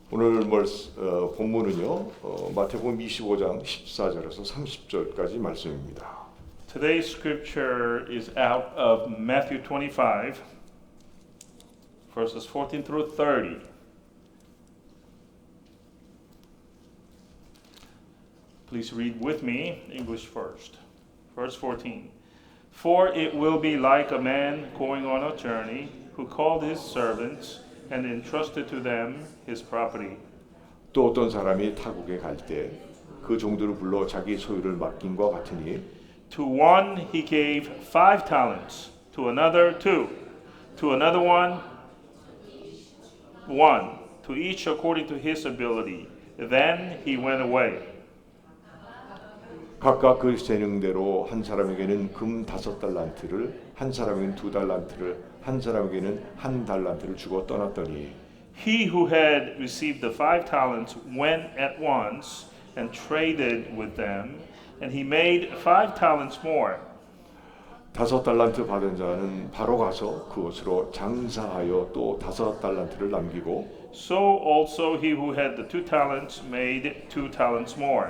오늘 본문은요 마태복음 25장 14절에서 30절까지 말씀입니다. Today's scripture is out of Matthew 25, verses 14 through 30. Please read with me, English first. Verse 14. For it will be like a man going on a journey who called his servants and entrusted to them his property. 또 어떤 사람이 타국에 갈 때 그 종들을 불러 자기 소유를 맡긴과 같으니 To one he gave 5 talents, to another 2, to another one, to each according to his ability. Then he went away. 각각 그 재능대로 한 사람에게는 금 5달란트를, 한 사람에게는 2달란트를, 한 사람에게는 1달란트를 주고 떠났더니 He who had received the 5 talents went at once and traded with them, and he made 5 talents more. 5달란트 받은 자는 바로 가서 그곳으로 장사하여 또 5달란트를 남기고 So also he who had the 2 talents made 2 talents more.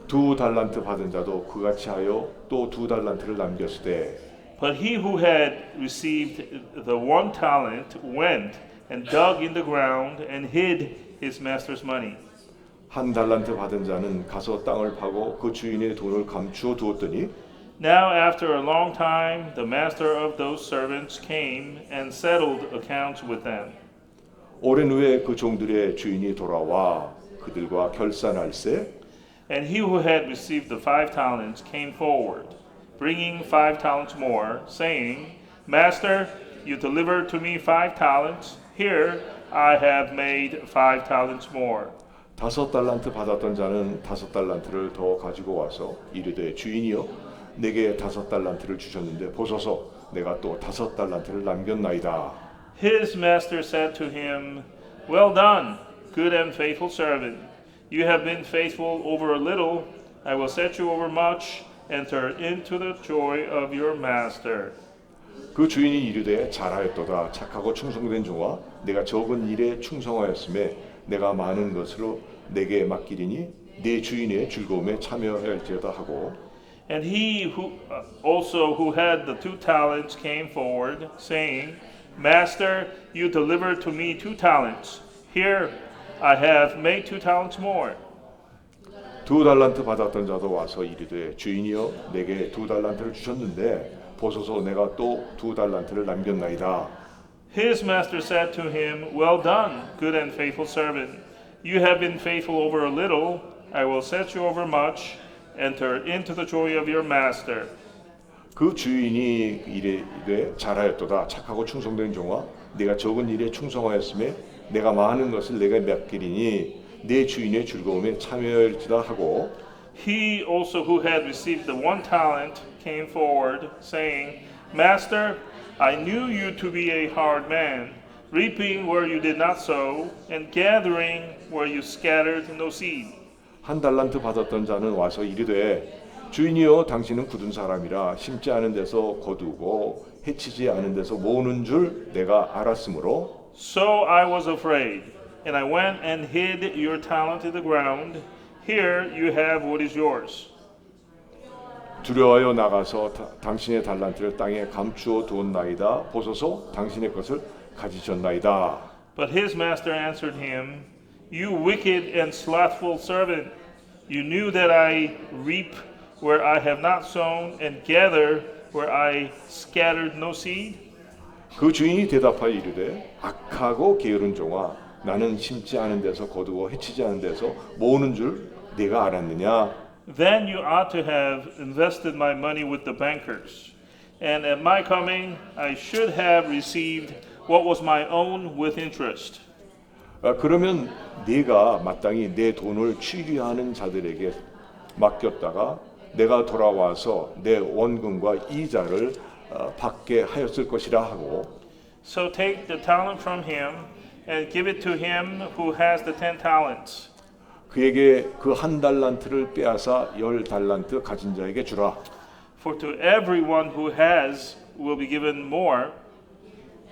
2달란트 받은 자도 그같이 하여 또 2달란트를 남겼으되 But he who had received the 1 talent went and dug in the ground and hid his master's money. 1달란트 받은 자는 가서 땅을 파고 그 주인의 돈을 감추어 두었더니 Now after a long time the master of those servants came and settled accounts with them. 오랜 후에 그 종들의 주인이 돌아와 그들과 결산할세 And he who had received the 5 talents came forward, bringing 5 talents more, saying, Master, you delivered to me 5 talents. Here I have made 5 talents more. 5달란트 받았던 자는 5달란트를 더 가지고 와서 이르되 주인이여 내게 5달란트를 주셨는데 보소서 내가 또 5달란트를 남겼나이다. His master said to him, Well done, good and faithful servant. You have been faithful over a little. I will set you over much. Enter into the joy of your master. 그 주인이 이르되 잘하였도다 착하고 충성된 종아 내가 적은 일에 충성하였음에 내가 많은 것으로 내게 맡기리니 네 주인의 즐거움에 참여할지어다 하고 And he who also who had the 2 talents came forward, saying, Master, you delivered to me 2 talents. Here I have made 2 talents more. 2달란트 받았던 자도 와서 이르되 주인이여 내게 2달란트를 주셨는데 보소서 내가 또 2달란트를 남겼나이다. His master said to him, Well done, good and faithful servant. You have been faithful over a little. I will set you over much. Enter into the joy of your master. 그 주인이 이르되 잘하였도다 착하고 충성된 종아 내가 적은 일에 충성하였음에 내가 많은 것을 내게 맡기리니 내 주인의 즐거움에 참여할지다 하고 He also who had received the 1 talent came forward, saying, Master, I knew you to be a hard man, reaping where you did not sow, and gathering where you scattered no seed. 1달란트 받았던 자는 와서 이르되 주인이여 당신은 굳은 사람이라 심지 않은 데서 거두고 해치지 않은 데서 모으는 줄 내가 알았으므로 So I was afraid, and I went and hid your talent in the ground. Here you have what is yours. 두려워하여 나가서 당신의 달란트를 땅에 감추어 두었나이다. 보소서 당신의 것을 가지셨나이다. But his master answered him, You wicked and slothful servant, you knew that I reap where I have not sown and gather where I scattered no seed? 그 주인이 대답하여 이르되 악하고 게으른 종아 나는 심지 않은 데서 거두고 해치지 않은 데서 모으는 줄 네가 알았느냐? Then you ought to have invested my money with the bankers, and at my coming I should have received what was my own with interest. 그러면 네가 마땅히 내 돈을 취리하는 자들에게 맡겼다가 내가 돌아와서 내 원금과 이자를 받게 하였을 것이라 하고 So take the talent from him and give it to him who has the 10 talents. 그에게 그 1달란트를 빼앗아 10달란트 가진 자에게 주라. For to everyone who has will be given more,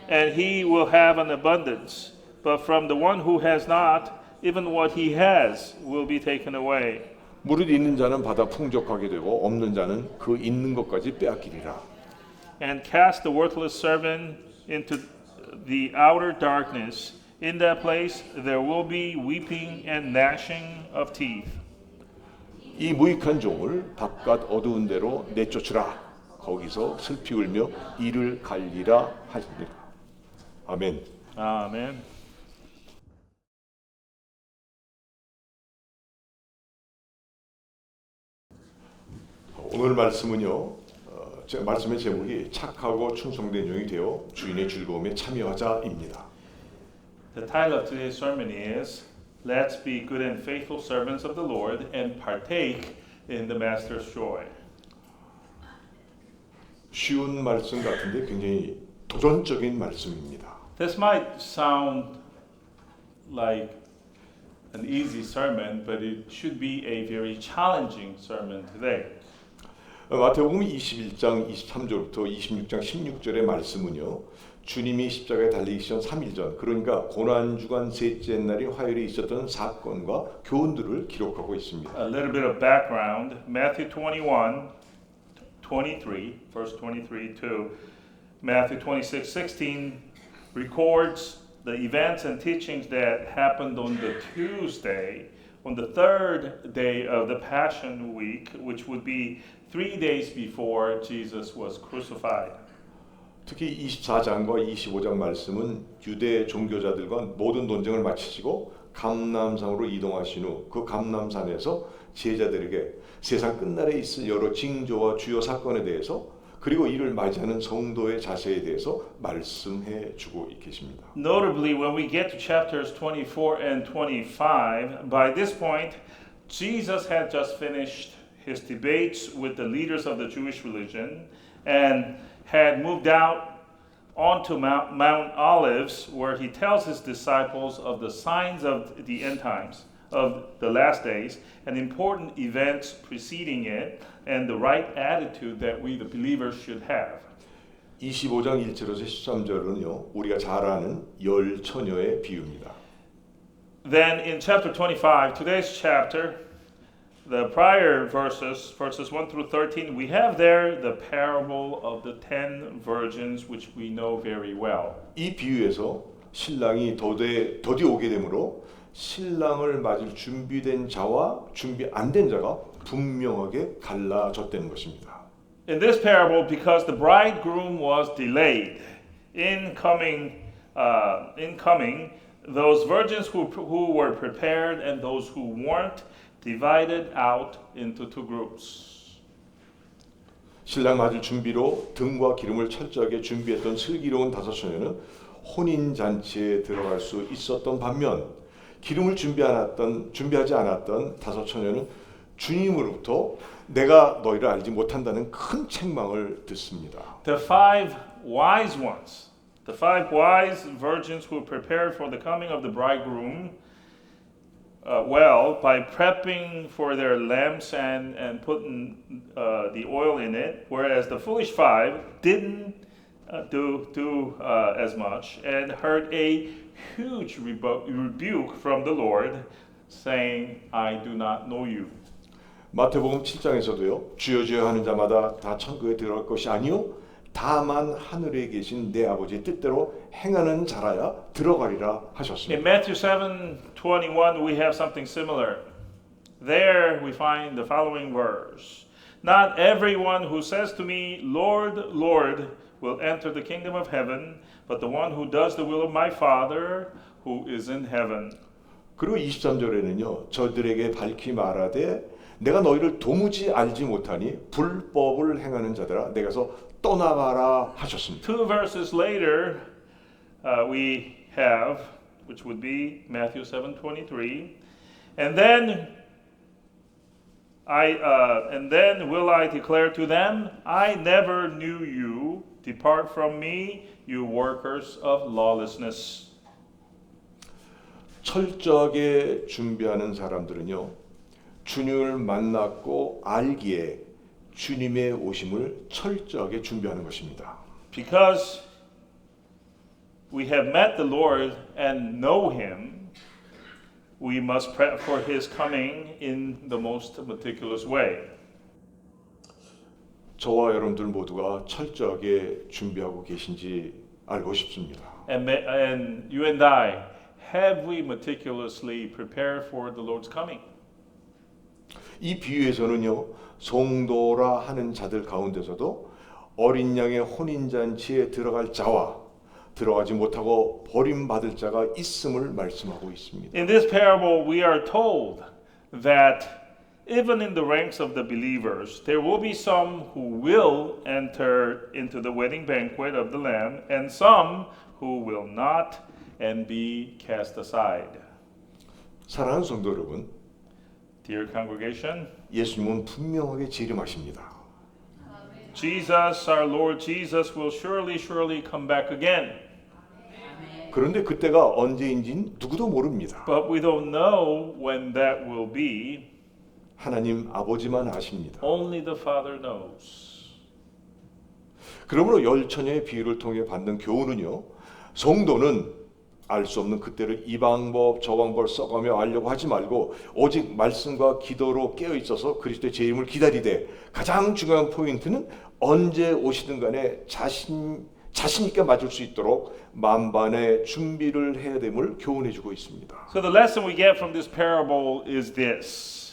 and he will have an abundance. but from the one who has not, even what he has will be taken away. 무릇 있는 자는 받아 풍족하게 되고 없는 자는 그 있는 것까지 빼앗기리라. And cast the worthless servant into the outer darkness. In that place there will be weeping and gnashing of teeth. 이 무익한 종을 바깥 어두운 데로 내쫓으라. 거기서 슬피 울며 이를 갈리라 하시니라. 아멘. Amen. 오늘 말씀은요. 말씀의 제목이 착하고 충성된 종이 되어 주인의 즐거움에 참여하자입니다. The title of today's sermon is Let's be good and faithful servants of the Lord and partake in the Master's joy. 쉬운 말씀 같은데 굉장히 도전적인 말씀입니다. This might sound like an easy sermon, but it should be a very challenging sermon today. 마태복음 21장 23절부터 26장 16절의 말씀은요. 주님이 십자가에 달리기 전 3일 전, 그러니까 고난주간 셋째 날인 화요일에 있었던 사건과 교훈들을 기록하고 있습니다. A little bit of background. Matthew 21, 23, verse 23 to Matthew 26, 16 records the events and teachings that happened on the Tuesday, on the third day of the Passion Week, which would be 3 days before Jesus was crucified. 특히 24장과 25장 말씀은 유대 종교자들과 모든 논쟁을 마치시고 감람산으로 이동하신 후 그 감람산에서 제자들에게 세상 끝날에 있을 여러 징조와 주요 사건에 대해서 그리고 이를 맞이하는 성도의 자세에 대해서 말씀해 주고 계십니다. Notably, when we get to chapters 24 and 25, by this point, Jesus had just finished his debates with the leaders of the Jewish religion and had moved out onto Mount Olives, where he tells his disciples of the signs of the end times, of the last days, and important events preceding it, and the right attitude that we, the believers, should have. 25장 1절에서 13절은요. 우리가 잘 아는 열 처녀의 비유입니다. Then in chapter 25, today's chapter, the prior verses 1 through 13, we have there the parable of the 10 virgins, which we know very well. 이 비유에서 신랑이 더디 오게 되므로 신랑을 맞을 준비된 자와 준비 안 된 자가 분명하게 갈라졌다는 것입니다. In this parable, because the bridegroom was delayed in coming, those virgins who were prepared and those who weren't divided out into two groups. 신랑 맞을 준비로 등과 기름을 철저하게 준비했던 슬기로운 다섯 처녀는 혼인 잔치에 들어갈 수 있었던 반면 기름을 준비하지 않았던 다섯 처녀는 주님으로부터 내가 너희를 알지 못한다는 큰 책망을 듣습니다. The five wise ones, the five wise virgins who prepared for the coming of the bridegroom, by prepping for their lamps and putting the oil in it, whereas the foolish five didn't do as much and heard a huge rebuke from the Lord, saying, I do not know you. 마태복음 7장에서도요. 주여 주여 하는 자마다 다 천국에 들어갈 것이 아니요 다만 하늘에 계신 내 아버지의 뜻대로 행하는 자라야 들어가리라 In 하셨습니다. Matthew 7:21 we have something similar. There we find the following verse. Not everyone who says to me, Lord, Lord, will enter the kingdom of heaven, but the one who does the will of my Father who is in heaven. 그리고 23절에는요. 저들에게 밝히 말하되 내가 너희를 도무지 알지 못하니 불법을 행하는 자들아 내가서 떠나가라 하셨습니다. Two verses later we have, which would be Matthew 7:23, and then will I declare to them, I never knew you. Depart from me, you workers of lawlessness. 철저하게 준비하는 사람들은요. 주님을 만났고 알기에 주님의 오심을 철저하게 준비하는 것입니다. Because we have met the Lord and know him, we must prep for his coming in the most meticulous way. 저와 여러분들 모두가 철저하게 준비하고 계신지 알고 싶습니다. And you and I, have we meticulously prepared for the Lord's coming? 이 비유에서는요, 성도라 하는 자들 가운데서도 어린 양의 혼인잔치에 들어갈 자와 들어가지 못하고 버림받을 자가 있음을 말씀하고 있습니다. In this parable, we are told that even in the ranks of the believers, there will be some who will enter into the wedding banquet of the Lamb, and some who will not and be cast aside. 사랑하는 성도 여러분, Dear congregation, 예수님은 분명하게 재림하십니다. Jesus, our Lord Jesus, will surely come back again. 그런데 그때가 언제인지는 누구도 모릅니다. But we don't know when that will be. 하나님 아버지만 아십니다. Only the Father knows. 그러므로 열처녀의 비유를 통해 받는 교훈은요, 성도는 알 수 없는 그때를 이 방법 저 방법을 써가며 알려고 하지 말고 오직 말씀과 기도로 깨어 있어서 그리스도의 재림을 기다리되, 가장 중요한 포인트는 언제 오시든 간에 자신 있게 맞을 수 있도록 만반의 준비를 해야 됨을 교훈해 주고 있습니다. So the lesson we get from this parable is this.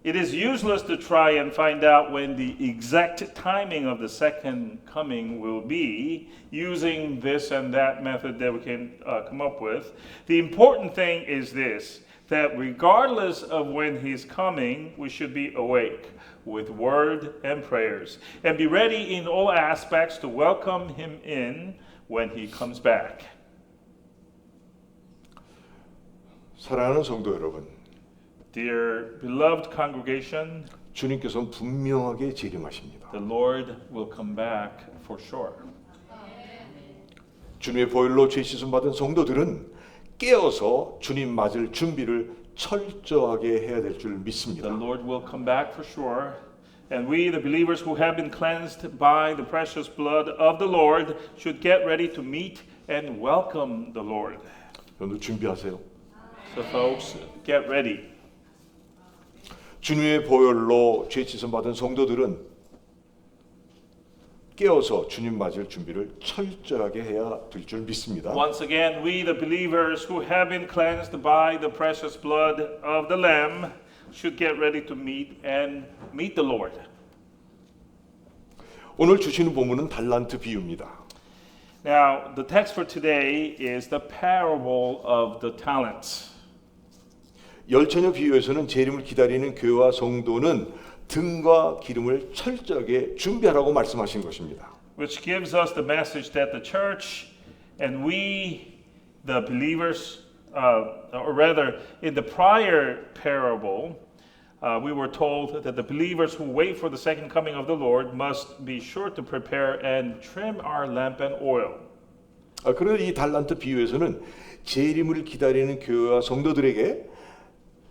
It is useless to try and find out when the exact timing of the second coming will be using this and that method that we can come up with. The important thing is this, that regardless of when he's coming, we should be awake with word and prayers and be ready in all aspects to welcome him in when he comes back. 사랑하는 성도 여러분, Dear beloved congregation, 주님께서는 분명하게 재림하십니다. the Lord will come back for sure. 주님의 보혈로 죄 씻음 받은 성도들은 깨어서 주님 맞을 준비를 철저하게 해야 될 줄 믿습니다. The Lord will come back for sure. And we, the believers who have been cleansed by the precious blood of the Lord, should get ready to meet and welcome the Lord. 여러분들 준비하세요. So folks, get ready. 주님의 보혈로 죄 씻음 받은 성도들은 깨어서 주님 맞을 준비를 철저하게 해야 될 줄 믿습니다. Once again, we, the believers who have been cleansed by the precious blood of the Lamb, should get ready to meet the Lord. 오늘 주시는 본문은 달란트 비유입니다. Now, the text for today is the parable of the talents. 열처녀 비유에서는 재림을 기다리는 교회와 성도는 등과 기름을 철저하게 준비하라고 말씀하신 것입니다. Which gives us the message that the church and we, the believers, or rather, in the prior parable, we were told that the believers who wait for the second coming of the Lord must be sure to prepare and trim our lamp and oil. 그런데 이 달란트 비유에서는 재림을 기다리는 교회와 성도들에게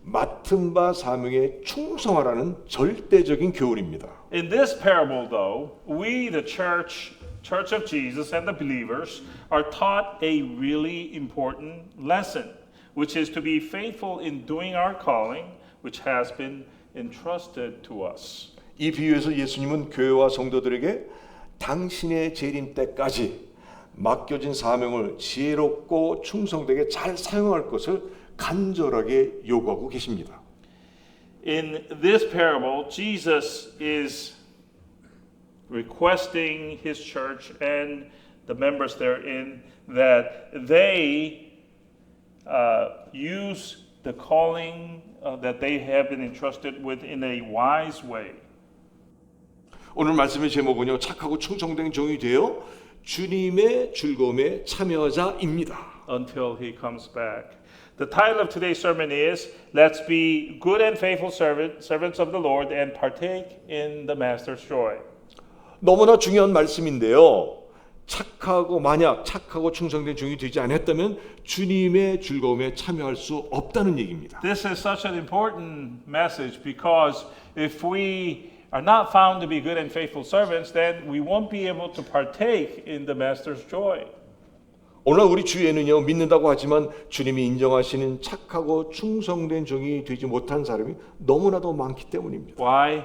맡은 바 사명에 충성하라는 절대적인 교훈입니다. In this parable, though, we, the church of Jesus and the believers, are taught a really important lesson, which is to be faithful in doing our calling, which has been entrusted to us. 이 비유에서 예수님은 교회와 성도들에게 당신의 재림 때까지 맡겨진 사명을 지혜롭고 충성되게 잘 사용할 것을 간절하게 요구하고 계십니다. In this parable, Jesus is requesting his church and the members therein that they use the calling that they have been entrusted with in a wise way. 오늘 말씀의 제목은요, 착하고 충성된 종이 되어 주님의 즐거움에 참여자입니다. Until he comes back. The title of today's sermon is, Let's be good and faithful servants of the Lord and partake in the Master's joy. 너무나 중요한 말씀인데요. 만약 착하고 충성된 종이 되지 않았다면 주님의 즐거움에 참여할 수 없다는 얘기입니다. This is such an important message because if we are not found to be good and faithful servants, then we won't be able to partake in the Master's joy. 오늘 우리 주위에는요, 믿는다고 하지만 주님이 인정하시는 착하고 충성된 종이 되지 못한 사람이 너무나도 많기 때문입니다. Why?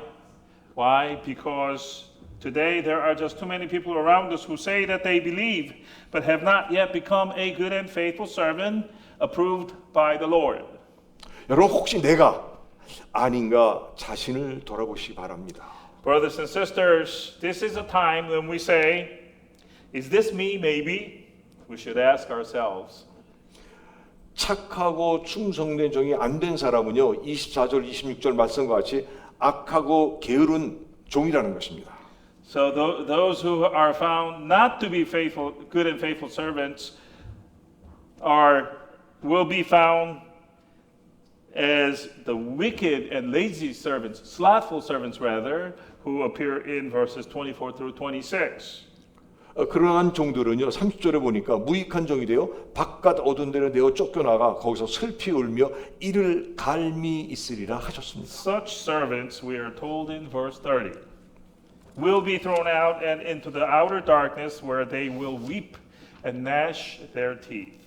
Why? Because today there are just too many people around us who say that they believe, but have not yet become a good and faithful servant approved by the Lord. 여러분 혹시 내가 아닌가 자신을 돌아보시기 바랍니다. Brothers and sisters, this is a time when we say, is this me maybe? We should ask ourselves. 착하고 충성된 종이 안 된 사람은요, 24절 26절 말씀과 같이 악하고 게으른 종이라는 것입니다. So those who are found not to be faithful, good and faithful servants will be found as the wicked and lazy servants, slothful servants rather, who appear in verses 24 through 26. 그러한 종들은요, 30절에 보니까 무익한 종이 되어 바깥 어두운 데로 내어 쫓겨나가 거기서 슬피 울며 이를 갈미 있으리라 하셨습니다. Such servants, we are told in verse 30, will be thrown out and into the outer darkness where they will weep and gnash their teeth.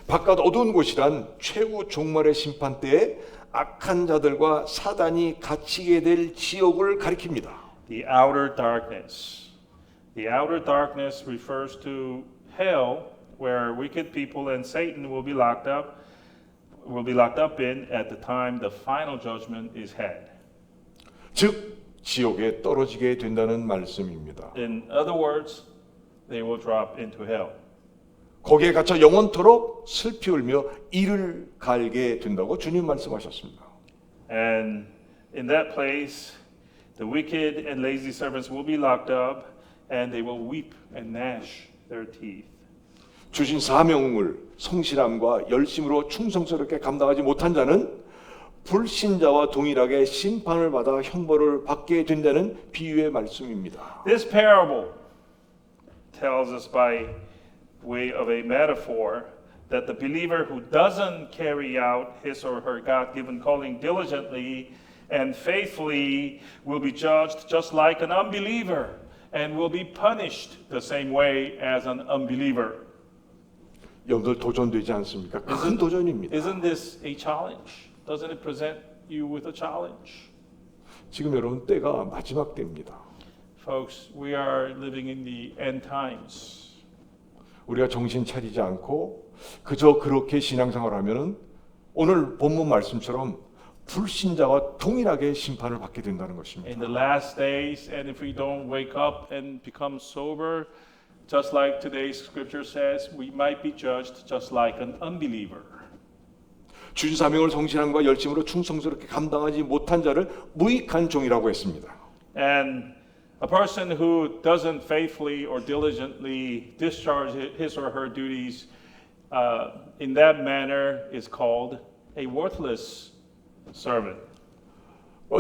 바깥 어두운 곳이란 최후 종말의 심판 때에 악한 자들과 사단이 갇히게 될 지옥을 가리킵니다. The outer darkness. The outer darkness refers to hell, where wicked people and Satan will be locked up in at the time the final judgment is had. 즉 지옥에 떨어지게 된다는 말씀입니다. In other words, they will drop into hell. 거기에 갇혀 영원토록 슬피 울며 이를 갈게 된다고 주님 말씀하셨습니다. And in that place, the wicked and lazy servants will be locked up, and they will weep and gnash their teeth. 주신 사명을 성실함과 열심으로 충성스럽게 감당하지 못한 자는 불신자와 동일하게 심판을 받아 형벌을 받게 된다는 비유의 말씀입니다. This parable tells us by way of a metaphor that the believer who doesn't carry out his or her God-given calling diligently and faithfully will be judged just like an unbeliever and will be punished the same way as an unbeliever. 여러분들 도전되지 않습니까? 큰 도전입니다. Isn't this a challenge? Doesn't it present you with a challenge? 지금 여러분 때가 마지막 때입니다. Folks, we are living in the end times. 우리가 정신 차리지 않고 그저 그렇게 신앙생활을 하면은 오늘 본문 말씀처럼 불신자와 동일하게 심판을 받게 된다는 것입니다. In the last days, and if we don't wake up and become sober, just like today's scripture says, we might be judged just like an unbeliever. 주신 사명을 성실함과 열심으로 충성스럽게 감당하지 못한 자를 무익한 종이라고 했습니다. And a person who doesn't faithfully or diligently discharge his or her duties in that manner is called a worthless servant.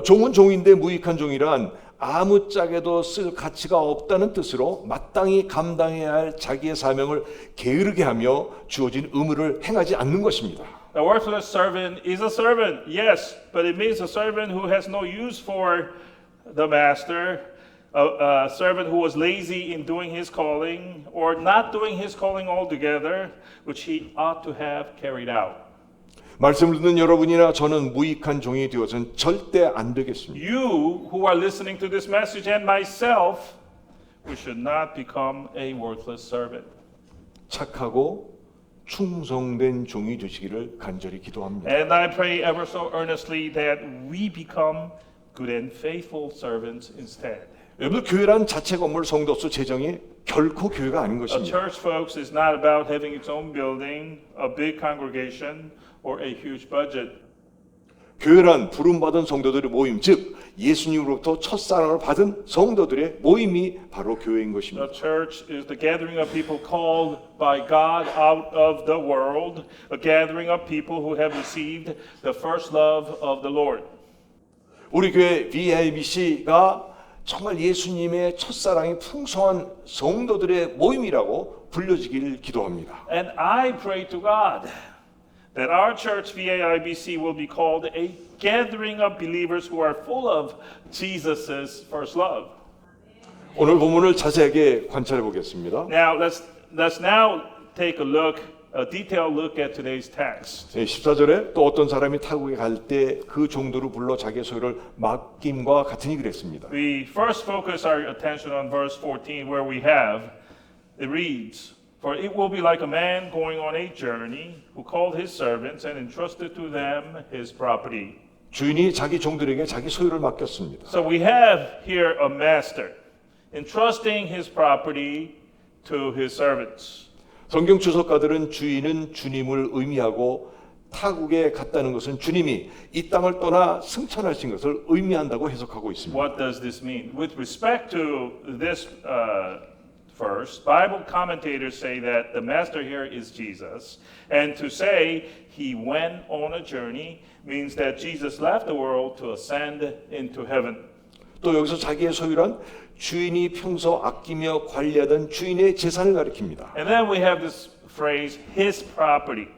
종은 종인데 무익한 종이란 아무짝에도 쓸 가치가 없다는 뜻으로 마땅히 감당해야 할 자기의 사명을 게으르게 하며 주어진 의무를 행하지 않는 것입니다. A worthless servant is a servant, yes, but it means a servant who has no use for the master, a servant who was lazy in doing his calling or not doing his calling altogether, which he ought to have carried out. 말씀을 듣는 여러분이나 저는 무익한 종이 되어서는 절대 안 되겠습니다. You who are listening to this message and myself, we should not become a worthless servant. 착하고 충성된 종이 되시기를 간절히 기도합니다. And I pray ever so earnestly that we become good and faithful servants instead. 여러분 교회란 자체 건물 성도수 재정이 결코 교회가 아닌 A 것입니다. church, folks, is not about having its own building, a big congregation, or a huge budget. 교회란 부름받은 성도들의 모임, 즉 예수님으로부터 첫사랑을 받은 성도들의 모임이 바로 교회인 것입니다. The church is the gathering of people called by God out of the world, a gathering of people who have received the first love of the Lord. 우리 교회 VIBC가 정말 예수님의 첫사랑이 풍성한 성도들의 모임이라고 불려지길 기도합니다. And I pray to God that our church, VAIBC, will be called a gathering of believers who are full of Jesus' first love. 오늘 본문을 자세하게 관찰해 보겠습니다. Now, let's let's now take a detailed look at today's text. 14절에 또 어떤 사람이 타국에 갈 때 그 종들을 불러 자기의 소유를 맡김과 같으니 그랬습니다. We first focus our attention on verse 14 where it reads, For it will be like a man going on a journey who called his servants and entrusted to them his property. 주인이 자기 종들에게 자기 소유를 맡겼습니다. So we have here a master entrusting his property to his servants. 성경 주석가들은 주인은 주님을 의미하고 타국에 갔다는 것은 주님이 이 땅을 떠나 승천하신 것을 의미한다고 해석하고 있습니다. What does this mean? With respect to this verse, Bible commentators say that the master here is Jesus, and to say he went on a journey means that Jesus left the world to ascend into heaven. 또 여기서 자기의 소유란 주인이 평소 아끼며 관리하던 주인의 재산을 가리킵니다. And then we have this phrase, his property.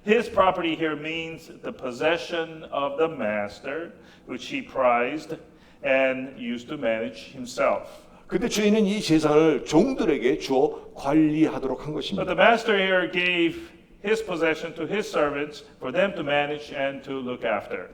His property here means the possession of the master, which he prized and used to manage himself. 근데 주인은 이 재산을 종들에게 주어 관리하도록 한 But 것입니다. the master here gave his possession to his servants for them to manage and to look after.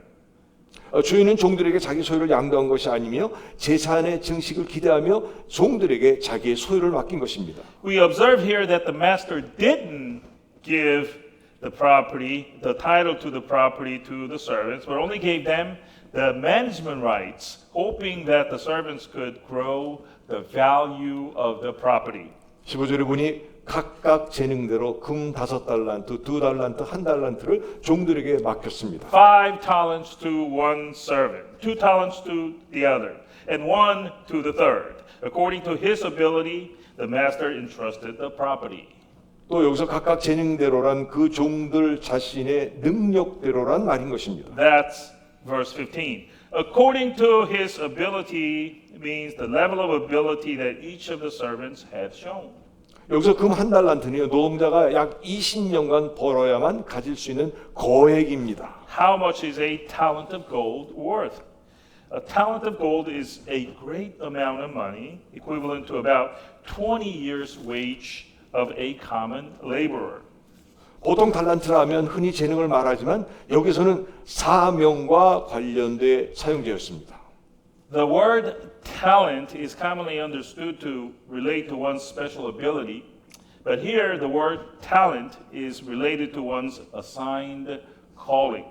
주인은 종들에게 자기 소유를 양도한 것이 아니며 재산의 증식을 기대하며 종들에게 자기의 소유를 맡긴 것입니다. We observe here that the master didn't give the property, the title to the property to the servants, but only gave them the management rights, hoping that the servants could grow the value of the property. 15절에 보니 각각 재능대로 금 5달란트, 2달란트, 1달란트를 종들에게 맡겼습니다. 5 talents to one servant, 2 talents to the other, and 1 to the third. According to his ability, the master entrusted the property. 또 여기서 각각 재능대로란 그 종들 자신의 능력대로란 말인 것입니다. That's verse 15. According to his ability means the level of ability that each of the servants had shown. 여기서 금 1달란트는요, 노동자가 약 20년간 벌어야만 가질 수 있는 거액입니다. How much is a talent of gold worth? A talent of gold is a great amount of money, equivalent to about 20 years' wage of a common laborer. 보통 달란트라면 흔히 재능을 말하지만 여기서는 사명과 관련돼 사용되었습니다. The word talent is commonly understood to relate to one's special ability, but here the word talent is related to one's assigned calling.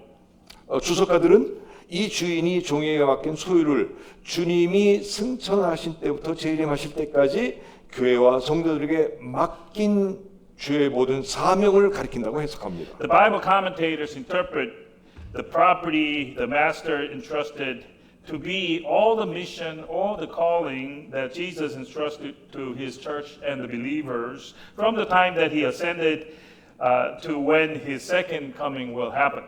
주석가들은 이 주인이 종에게 맡긴 소유를 주님이 승천하신 때부터 재림하실 때까지 교회와 성도들에게 맡긴 주의 모든 사명을 가리킨다고 해석합니다. The Bible commentators interpret the property the master entrusted to be all the mission, all the calling that Jesus entrusted to his church and the believers from the time that he ascended to when his second coming will happen.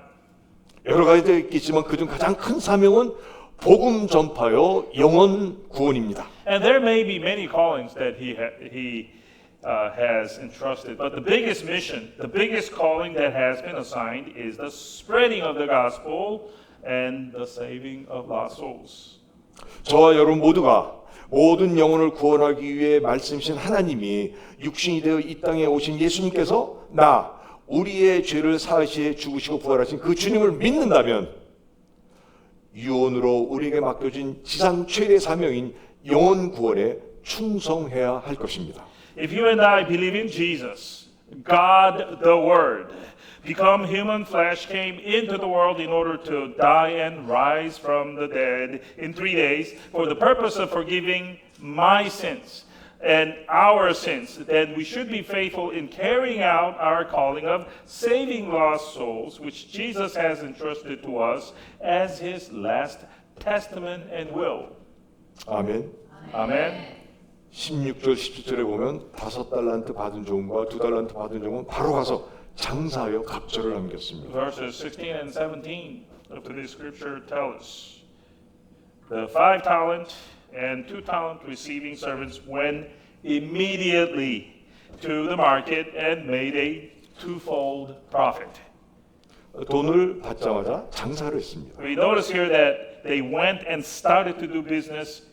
여러 가지가 있겠지만 그중 가장 큰 사명은 복음 전파요 영혼 구원입니다. And there may be many callings that he has entrusted, but the biggest mission, the biggest calling that has been assigned is the spreading of the gospel and the saving of lost souls. 저와 여러분 모두가 모든 영혼을 구원하기 위해 말씀이신 하나님이 육신이 되어 이 땅에 오신 예수님께서 우리의 죄를 사하시에 죽으시고 부활하신 그 주님을 믿는다면 유언으로 우리에게 맡겨진 지상 최대 사명인 영혼 구원에 충성해야 할 것입니다. If you and I believe in Jesus, God the Word, become human flesh, came into the world in order to die and rise from the dead in 3 days for the purpose of forgiving my sins and our sins, then we should be faithful in carrying out our calling of saving lost souls, which Jesus has entrusted to us as his last testament and will. 아멘. Amen. 16절 17절에 보면 5달란트 받은 종과 2달란트 받은 종은 바로 가서 장사하여 갑절을 남겼습니다. Verses 16 and 17 of today's scripture tell us the 5 talent and 2 talent receiving servants went immediately to the market and made a twofold profit. 돈을 받자마자 장사를 했습니다. We notice here that they went and started to do business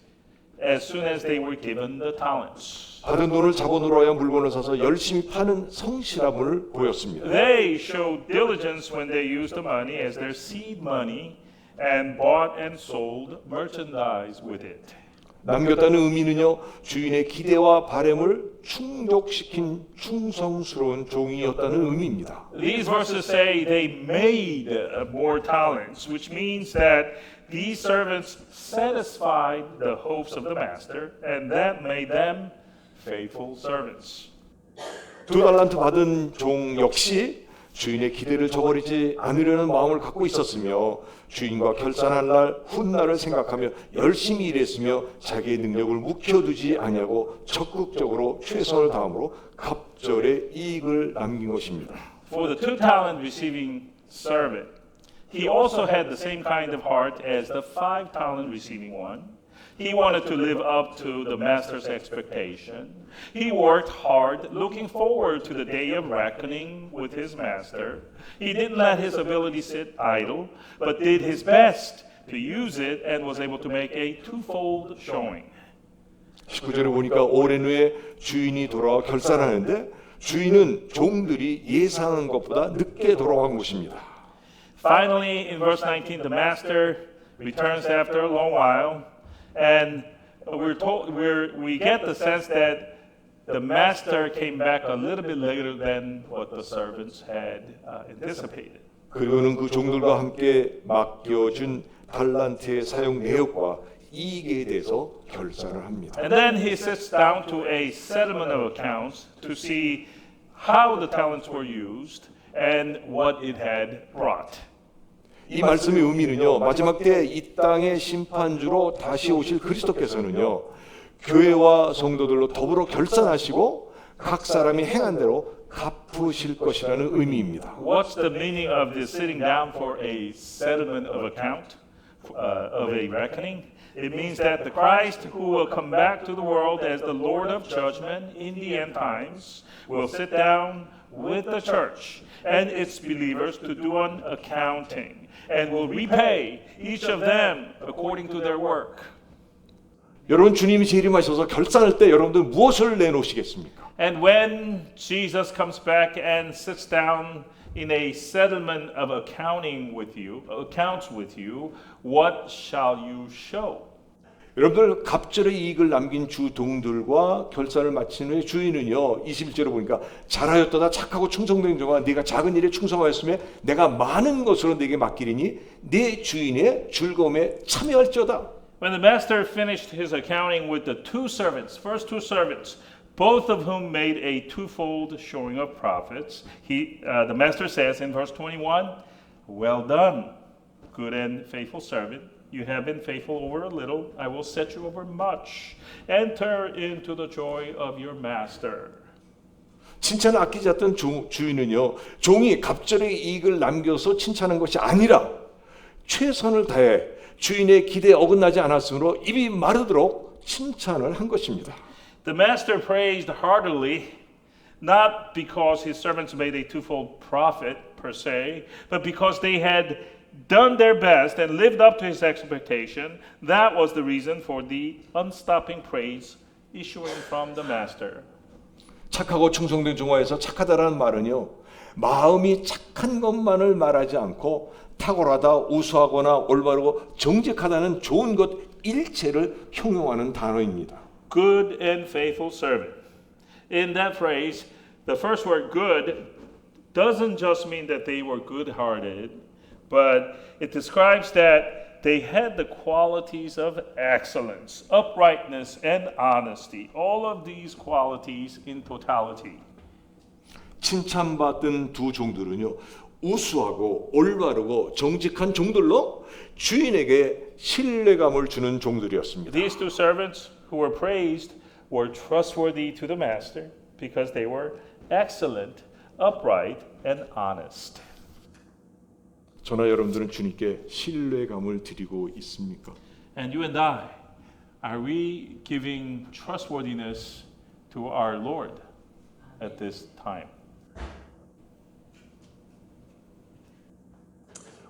as soon as they were given the talents. 받은 돈을 자본으로 하여 물건을 사서 열심히 파는 성실함을 보였습니다. They showed diligence when they used the money as their seed money and bought and sold merchandise with it. 남겼다는 의미는요, 주인의 기대와 바램을 충족시킨 충성스러운 종이었다는 의미입니다. These verses say they made more talents, which means that these servants satisfied the hopes of the master, and that made them faithful servants. 2달란트 받은 종 역시 주인의 기대를 저버리지 않으려는 마음을 갖고 있었으며 주인과 결산한 날 훗날을 생각하며 열심히 일했으며 자기의 능력을 묵혀두지 아니하고 적극적으로 최선을 다함으로 갑절의 이익을 남긴 것입니다. For the 2 talent receiving servant, he also had the same kind of heart as the 5 talent receiving one. He wanted to live up to the master's expectation. He worked hard, looking forward to the day of reckoning with his master. He didn't let his ability sit idle, but did his best to use it and was able to make a twofold showing. 19절에 보니까 오랜 후에 주인이 돌아와 결산하는데 주인은 종들이 예상한 것보다 늦게 돌아간 것입니다. Finally, in verse 19, the master returns after a long while. And we get the sense that the master came back a little bit later than what the servants had anticipated. 그리고는 그 종들과 함께 맡겨준 달란트의 사용 내역과 이익에 대해서 결산을 합니다. And then he sits down to a settlement of accounts to see how the talents were used and what it had brought. 이 말씀의 의미는요, 마지막 때 이 땅의 심판주로 다시 오실 그리스도께서는요, 교회와 성도들로 더불어 결산하시고 각 사람이 행한 대로 갚으실 것이라는 의미입니다. What's the meaning of this sitting down for a settlement of account, of a reckoning? It means that the Christ who will come back to the world as the Lord of judgment in the end times will sit down with the church and its believers to do an accounting and will repay each of them according to their work. 여러분 주님이 재림하셔서 결산할 때 여러분들 무엇을 내놓으시겠습니까? And when Jesus comes back and sits down in a settlement of accounts with you, what shall you show? 여러분들 갑절의 이익을 남긴 주 동들과 결산을 마친 후에 주인은요 21절에 보니까 잘하였도다 착하고 충성된 종아 네가 작은 일에 충성하였으며 내가 많은 것으로 네게 맡기리니 네 주인의 즐거움에 참여할지어다. When the master finished his accounting with the first two servants, both of whom made a twofold showing of profits, the master says in verse 21, "Well done, good and faithful servant. You have been faithful over a little. I will set you over much. Enter into the joy of your master." 칭찬을 아끼지 않던 주인은요 종이 갑절의 이익을 남겨서 칭찬한 것이 아니라 최선을 다해 주인의 기대에 어긋나지 않았으므로 입이 마르도록 칭찬을 한 것입니다. The master praised heartily, not because his servants made a twofold profit per se, but because they had done their best and lived up to his expectation. That was the reason for the unstopping praise issuing from the master. 착하고 충성된 종아에서 착하다라는 말은요 마음이 착한 것만을 말하지 않고 탁월하다, 우수하거나 올바르고 정직하다는 좋은 것 일체를 형용하는 단어입니다. Good and faithful servant. In that phrase, the first word good doesn't just mean that they were good-hearted, but it describes that they had the qualities of excellence, uprightness, and honesty. All of these qualities in totality. 칭찬받은 두 종들은요 우수하고 올바르고 정직한 종들로 주인에게 신뢰감을 주는 종들이었습니다. These two servants who were praised were trustworthy to the master because they were excellent, upright, and honest. 저나 여러분들은 주님께 신뢰감을 드리고 있습니까? And you and I, are we giving trustworthiness to our Lord at this time?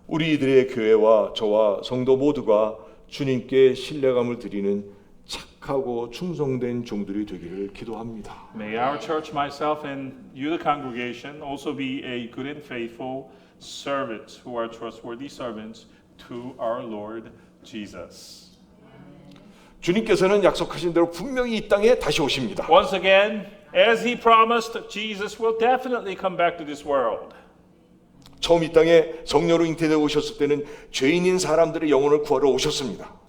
우리들의 교회와 저와 성도 모두가 주님께 신뢰감을 드리는 착하고 충성된 종들이 되기를 기도합니다. May our church, myself, and you, the congregation, also be a good and faithful servants who are trustworthy servants to our Lord Jesus. 주님께서는 약속하신 대로 분명히 이 땅에 다시 오십니다. Once again, as he promised, Jesus will definitely come back to this world. 처음 이 땅에 성령으로 잉태되어 오셨을 때는 죄인인 사람들의 영혼을 구하러 오셨습니다.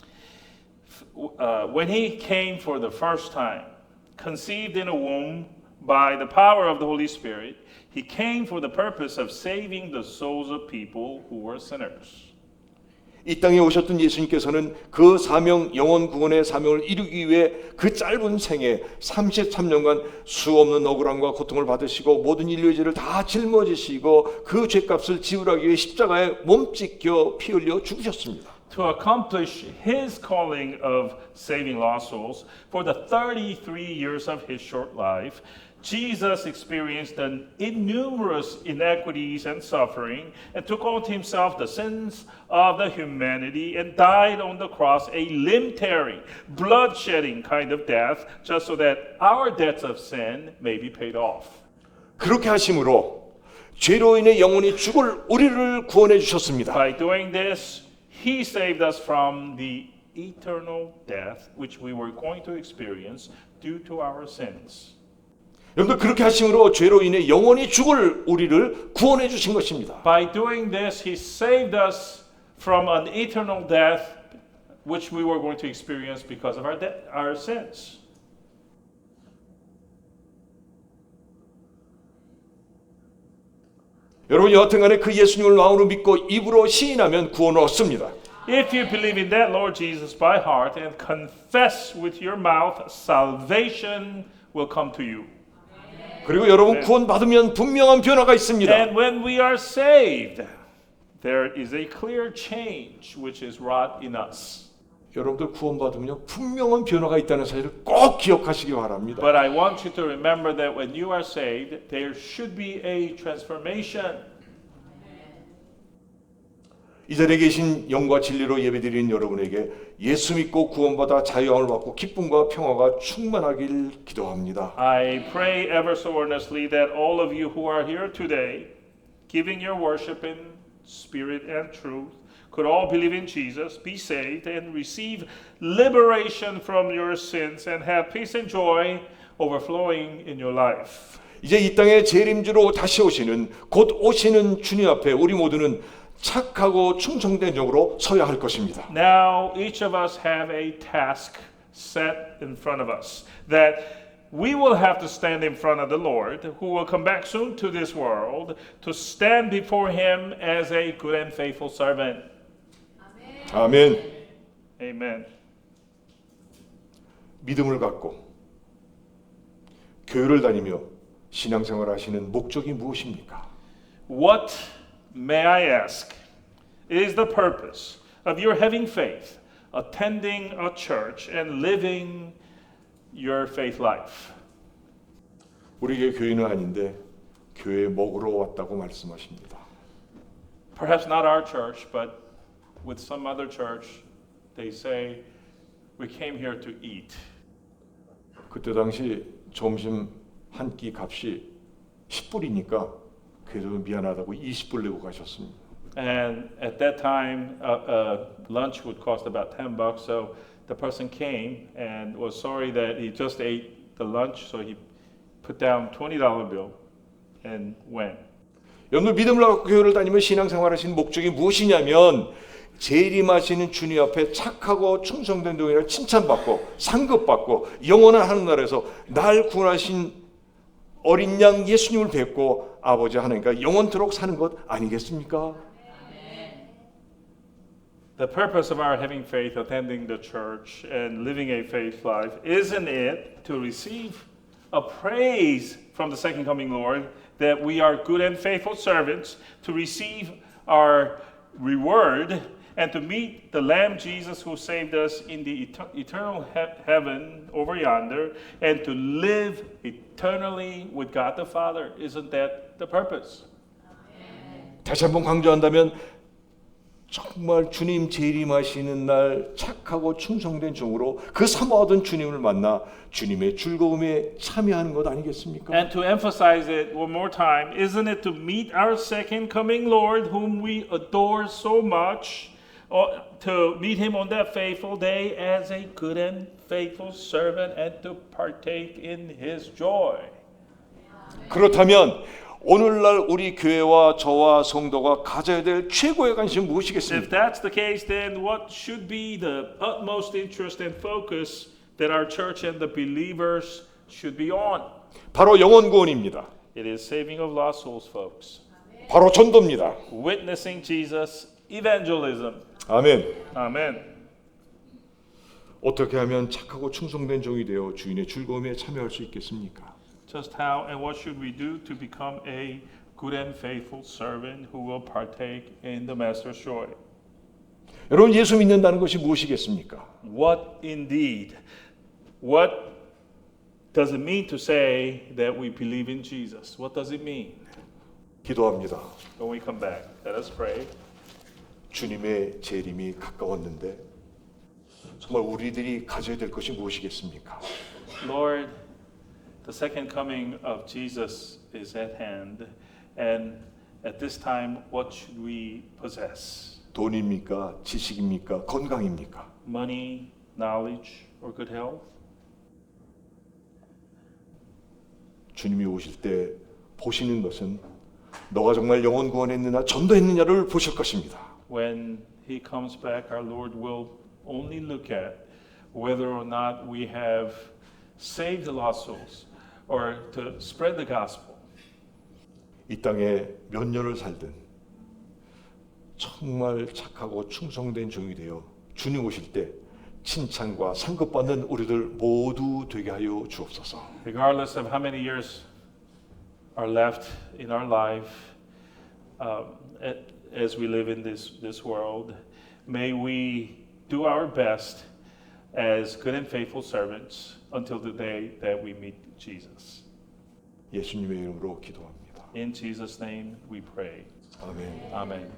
When he came for the first time, conceived in a womb by the power of the Holy Spirit, he came for the purpose of saving the souls of people who were sinners. 이 땅에 오셨던 예수님께서는 그 사명, 영혼 구원의 사명을 이루기 위해 그 짧은 생에 33년간 수없는 억울함과 고통을 받으시고 모든 인류의 죄를 다 짊어지시고 그 죄값을 지불하기 위해 십자가에 몸찢겨 피 흘려 죽으셨습니다. To accomplish his calling of saving lost souls, for the 33 years of his short life, Jesus experienced innumerous inequities and suffering and took on himself the sins of the humanity and died on the cross a limb-tearing, blood-shedding kind of death just so that our debts of sin may be paid off. 그렇게 하심으로 죄로 인해 영혼이 죽을 우리를 구원해 주셨습니다. By doing this, he saved us from the eternal death which we were going to experience due to our sins. 여러분들 그렇게 하심으로 죄로 인해 영원히 죽을 우리를 구원해 주신 것입니다. By doing this, he saved us from an eternal death which we were going to experience because of our sins. 여러분 여하튼간에 그 예수님을 마음으로 믿고 입으로 시인하면 구원을 얻습니다. If you believe in that Lord Jesus by heart and confess with your mouth, salvation will come to you. 그리고 여러분 구원 받으면 분명한 변화가 있습니다. And when we are saved, there is a clear change which is wrought in us. 여러분들 구원 받으면요 분명한 변화가 있다는 사실을 꼭 기억하시기 바랍니다. But I want you to remember that when you are saved, there should be a transformation. 이 자리에 계신 영과 진리로 예배드리는 여러분에게 예수 믿고 구원받아 자유함을 받고 기쁨과 평화가 충만하길 기도합니다. I pray ever so earnestly that all of you who are here today, giving your worship in spirit and truth, could all believe in Jesus, be saved, and receive liberation from your sins and have peace and joy overflowing in your life. 이제 이 땅에 재림주로 다시 오시는 곧 오시는 주님 앞에 우리 모두는 착하고 충성된 종으로 서야 할 것입니다. Now each of us have a task set in front of us that we will have to stand in front of the Lord, who will come back soon to this world, to stand before him as a good and faithful servant. 아멘. Amen. 믿음을 갖고 교회를 다니며 신앙생활 하시는 목적이 무엇입니까? What, may I ask, is the purpose of your having faith, attending a church, and living your faith life? 우리에게 교회는 아닌데 교회에 먹으러 왔다고 말씀하십니다. Perhaps not our church, but with some other church, they say, we came here to eat. 그때 당시 점심 한 끼 값이 10불이니까 그래도 미안하다고 20불 내고 가셨습니다. And at that time, lunch would cost about $10, so the person came and was sorry that he just ate the lunch, so he put down $20 bill and went. 여러분들 믿음을 갖고 교회를 다니며 신앙생활하시는 목적이 무엇이냐면 재림하시는 주님 앞에 착하고 충성된 종이라 칭찬받고 상급받고 영원한 하늘나라에서 날 구원하신 어린 양 예수님을 뵙고 아버지 하나님과 영원토록 사는 것 아니겠습니까? The purpose of our having faith, attending the church, and living a faith life, isn't it to receive a praise from the second coming Lord that we are good and faithful servants, to receive our reward, and to meet the Lamb Jesus who saved us in the eternal heaven over yonder, and to live eternally with God the Father? Isn't that the purpose? 다시 한번 강조한다면 정말 주님 재림하시는 날 착하고 충성된 종으로 그 사모하던 주님을 만나 주님의 즐거움에 참여하는 것 아니겠습니까? And to emphasize it one more time, isn't it to meet our second coming Lord, whom we adore so much, or to meet him on that faithful day as a good and faithful servant and to partake in his joy? 그렇다면 오늘날 우리 교회와 저와 성도가 가져야 될 최고의 관심은 If 무엇이겠습니까? that's the case, then what should be the utmost interest and focus that our church and the believers should be on? 바로 영혼 구원입니다. It is saving of lost souls, folks. 바로 전도입니다. Witnessing Jesus, evangelism. 아멘. Amen. 어떻게 하면 착하고 충성된 종이 되어 주인의 즐거움에 참여할 수 있겠습니까? Just how and what should we do to become a good and faithful servant who will partake in the Master's joy? 여러분 예수 믿는다는 것이 무엇이겠습니까? What indeed? What does it mean to say that we believe in Jesus? What does it mean? 기도합니다. When we come back, let us pray. 주님의 재림이 가까웠는데 정말 우리들이 가져야 될 것이 무엇이겠습니까? Lord, the second coming of Jesus is at hand, and at this time, what should we possess? 돈입니까? 지식입니까? 건강입니까? Money, knowledge, or good health? 주님이 오실 때 보시는 것은 너가 정말 영혼 구원했느냐 전도했느냐를 보실 것입니다. When he comes back, our Lord will only look at whether or not we have saved the lost souls or to spread the gospel. 이 땅에 몇 년을 살든 정말 착하고 충성된 종이 되어 주님 오실 때 칭찬과 상급받는 우리들 모두 되게 하여 주옵소서. Regardless of how many years are left in our life, as we live in this world, may we do our best as good and faithful servants until the day that we meet Jesus. 예수님의 이름으로 기도합니다. In Jesus' name we pray. 아멘. Amen.